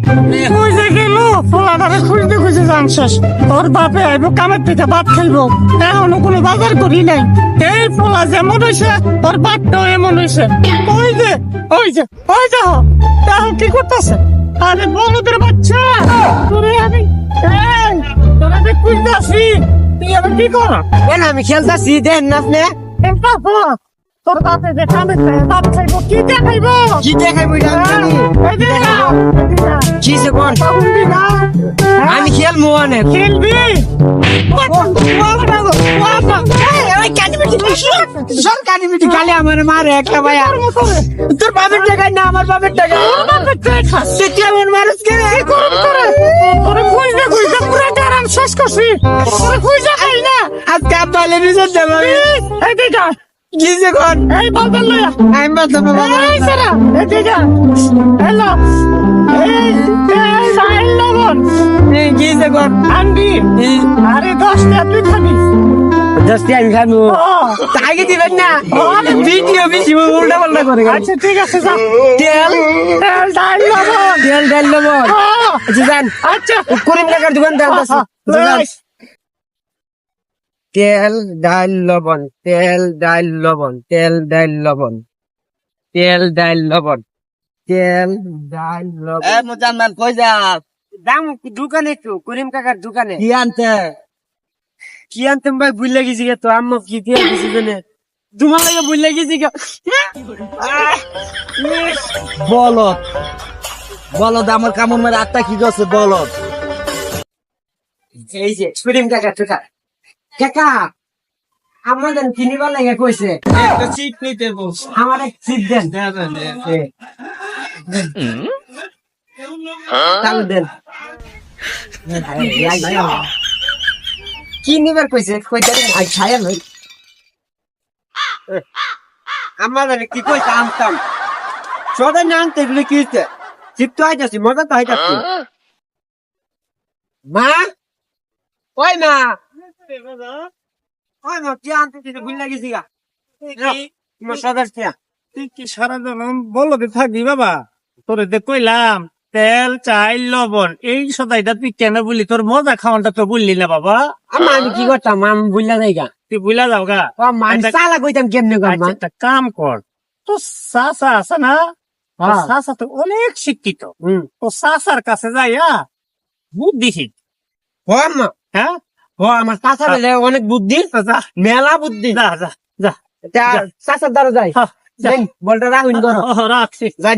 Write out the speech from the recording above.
খুঁজে গেল পোলাটারে খুঁজতে খুঁজে যান শেষ। ওর বাপে আইব কামের থেকে ভাত খাইবো, এখনো কোনো বাজার করি নাই। এই পোলা যেমন হয়েছে ওর বাপটাও এমন হয়েছে। ওই যে ওই যে ওই যে দেখো কি করতেছে। আরে বলদের বাচ্চা, তোরে আমি তোরা খুঁজতে আসি, তুই আবার কি কর? কেন আমি খেলতেছি দেন না আপনি তোর বাপে যে কামের থেকে ভাত খাইবো, কি দেখাইবো? কি দেখাইবো এটা আমি জানি। এই যে কি সে কোন পাবি না, আমি খেলবো অনেক খেলবি? সরকারি মিটি খালি আমার মারে একটা ভাইয়া তোর বাপের টাকা না আমার বাপের টাকা তুই আমার মানুষ কে রে শেষ করছি খাই না আজকে পালে রিজল্ট দেবো কি সে কোন এই বলবেন না আমি বলতাম এই সারা এই দিকে হ্যালো এই সাইল লবণ কি সে কোন আনবি। আরে 10টা তুই খাবি। দশটি আমি খাবো আগে দিবেন না ভিডিও বেশি উল্টা পাল্টা করে আচ্ছা ঠিক আছে যা। তেল তেল ডাল লবণ তেল ডাল লবণ আচ্ছা যান আচ্ছা করিম কাকার দোকান দাম আছে তেল ডাল লবণ তেল ডাল লবণ তেল ডাল লবণ তেল ডাল লবণ তেল ডাল লবণ মুজাম্মান কই যা? দাম দোকানে একটু করিম কাকার দোকানে কি আনতে? কি আনতাম ভাই ভুলে গেছি তো আম্মা কি দিয়ে গেছি জানে তোমার লাগে ভুলে গেছি বলদ বলদ আমার কামড় মেরে আত্মা কি করছে বলদ? এই যে করিম কাকার দোকান কাকা আমাদের কিনিবার লাগে কইছে একটা চিট নিতে বলছে। আমার এক সিট দেন তাহলে দেন কি নিবার কইছে কইতে আই ছায়া নই আমাদের কি কইছে আনতাম সদাই না আনতে এগুলো কি হচ্ছে চিপ তো আইতাছি মজা তো আইতাছি মা ওই মা ওই মা কি আনতে দিতে ভুল লাগেছি গা তোমার সদার চেয়া তুই কি সারা জন বলতে থাকবি বাবা? তোরে যে কইলাম তেল চাল লবণ এই সদাইটা তুই কেন বললি? তোর মজা খাওয়ানটা তো বললি না বাবা। আমি কি করতাম আমি বুঝলা যাই গা তুই বুঝলা যাও গা। চালা কইতাম কেমনে কর আচ্ছা, একটা কাম কর, তো চাচা আছে না, চাচা তো অনেক শিক্ষিত, তো চাচার কাছে যাইয়া বুদ্ধি শিখ। হ্যাঁ ও আমার চাচা বলে অনেক বুদ্ধি যা মেলা বুদ্ধি যা যা যা চাচার দ্বারা যাই হ্যাঁ, যা। বলটা রাখুন করো রাখছি। যাই